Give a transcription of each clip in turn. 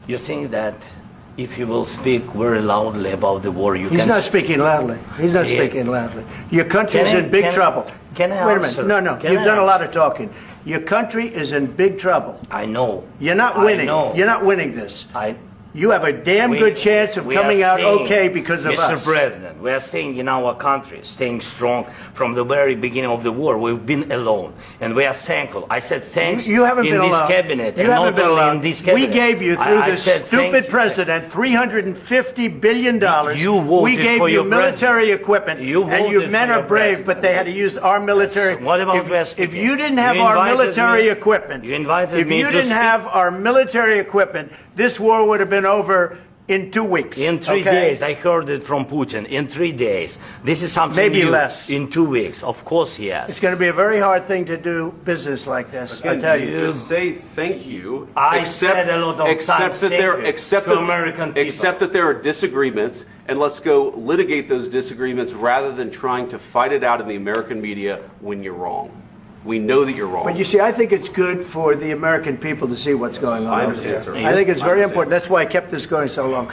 You think that if you will speak very loudly about the war, you He's can... not speaking loudly. He's not speaking loudly. Your country's in big trouble. Can I Wait a answer? minute. No, Can you've I done a lot answer? of talking. Your country is in big trouble. I know. You're not winning. I know. You're not winning this. I... You have a damn good chance of we coming are out staying, okay because of Mr. us. President, we are staying in our country, staying strong from the very beginning of the war. We've been alone, and we are thankful. I said thanks You haven't in been this alone. cabinet, You and haven't not been only alone. in this cabinet. We gave you, through I this said thank stupid you. president, $350 billion. You voted we gave for you your military president. equipment, You and you voted men for are your brave, president. but they had to use our military. Yes. What about West? If you didn't You have our invited military me- equipment, you invited if me you to didn't speak. have our military equipment, this war would have been over in 2 weeks. In 3 days, I heard it from Putin. In 3 days, this is something Maybe new. less. In 2 weeks, of course, yes. It's going to be a very hard thing to do business like this. I Again, tell you. just say thank you. I said a lot of times thank you to American people. Accept that there are disagreements, and let's go litigate those disagreements rather than trying to fight it out in the American media when you're wrong. We know that you're wrong. But you see, I think it's good for the American people to see what's going on I over understand, there. sir. I think it's I very understand. important. That's why I kept this going so long.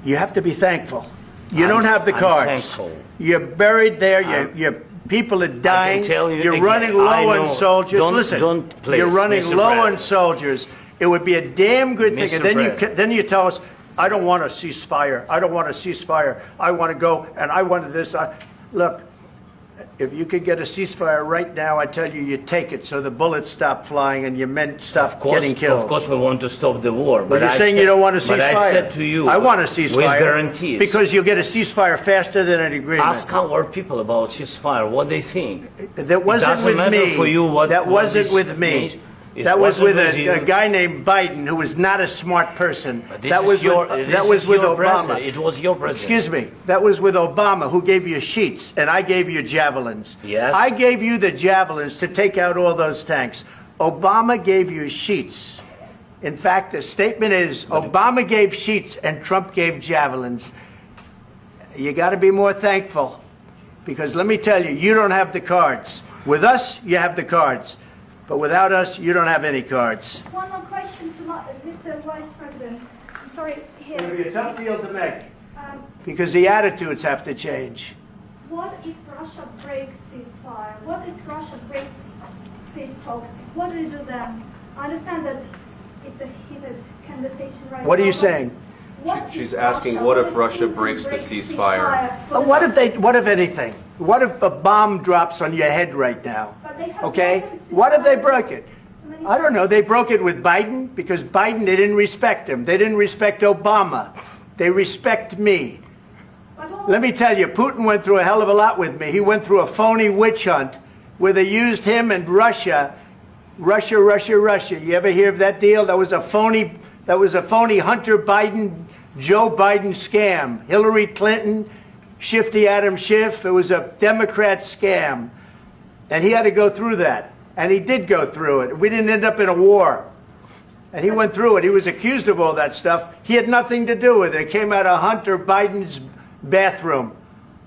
You have to be thankful. You don't have the I'm cards. thankful. You're buried there. Your people are dying. tell you You're again, running I low know. on soldiers. Don't- Listen, don't please, you're running Mr. low on President. soldiers. It would be a damn good thing. Mr. And then President. then you tell us, I don't want a ceasefire. I don't want a ceasefire. I want to go and I wanted this. Look. If you could get a ceasefire right now, I tell you, you take it so the bullets stop flying and your men stop getting killed. Of course, we want to stop the war. But you're saying you don't want a ceasefire. But I said to you, I want a ceasefire. with guarantees. Because you'll get a ceasefire faster than an agreement. Ask our people about ceasefire, what they think. That wasn't doesn't with matter me. for you what- that what wasn't this with me. means. It That was wasn't with with you. a guy named Biden, who was not a smart person. But this That is was your- with, this that was is with your Obama. president. It was your president. Excuse me. That was with Obama, who gave you sheets, and I gave you javelins. Yes. I gave you the javelins to take out all those tanks. Obama gave you sheets. In fact, the statement is Obama gave sheets and Trump gave javelins. You got to be more thankful, because let me tell you, you don't have the cards. With us, you have the cards. But without us, you don't have any cards. One more question to Mr. Vice President. I'm sorry, here. It'll be a tough deal to make, Um, because the attitudes have to change. what if Russia breaks ceasefire? What if Russia breaks peace talks? What do we do then? I understand that it's a heated conversation right now. What are you but saying? what if She's asking, what if Russia breaks the ceasefire? What if anything? What if a bomb drops on your head right now? But they have Okay? weapons to What if they fire. broke it? I don't know. They broke it with Biden because Biden, they didn't respect him. They didn't respect Obama. They respect me. Let me tell you, Putin went through a hell of a lot with me. He went through a phony witch hunt where they used him and Russia. You ever hear of that deal? That was a phony Hunter Biden, Joe Biden scam. Hillary Clinton, Shifty Adam Schiff. It was a Democrat scam. And he had to go through that. And he did go through it. We didn't end up in a war. And he went through it. He was accused of all that stuff. He had nothing to do with it. It came out of Hunter Biden's bathroom.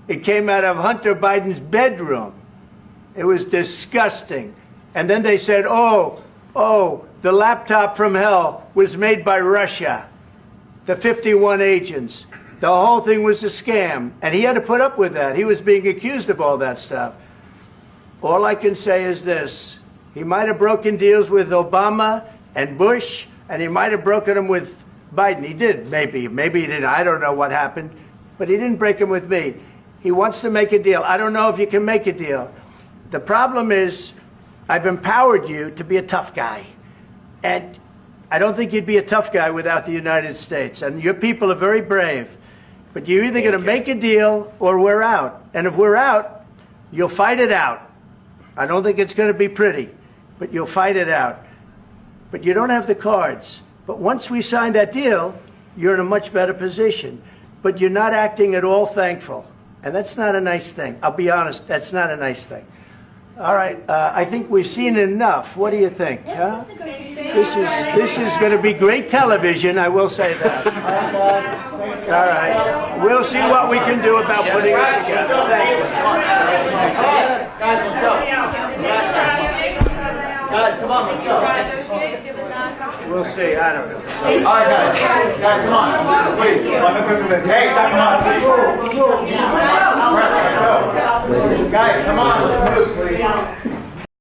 It came out of Hunter Biden's bedroom. It was disgusting. And then they said, oh, the laptop from hell was made by Russia. The 51 agents. The whole thing was a scam. And he had to put up with that. He was being accused of all that stuff. All I can say is this. He might have broken deals with Obama and Bush, and he might have broken them with Biden. He did, maybe. Maybe he didn't. I don't know what happened. But he didn't break them with me. He wants to make a deal. I don't know if you can make a deal. The problem is, I've empowered you to be a tough guy. And I don't think you'd be a tough guy without the United States. And your people are very brave. But you're either going to make a deal or we're out. And if we're out, you'll fight it out. I don't think it's going to be pretty, but you'll fight it out. But you don't have the cards. But once we sign that deal, you're in a much better position. But you're not acting at all thankful. And that's not a nice thing. I'll be honest, that's not a nice thing. All right, I think we've seen enough. What do you think? Huh? This is going to be great television, I will say that. All right. We'll see what we can do about putting it together. Thank you. Guys, let's go. Guys, come on, let's go. We'll see. I don't know. All right, guys, come on, please. Hey, come on. Guys, come on, let's move, please.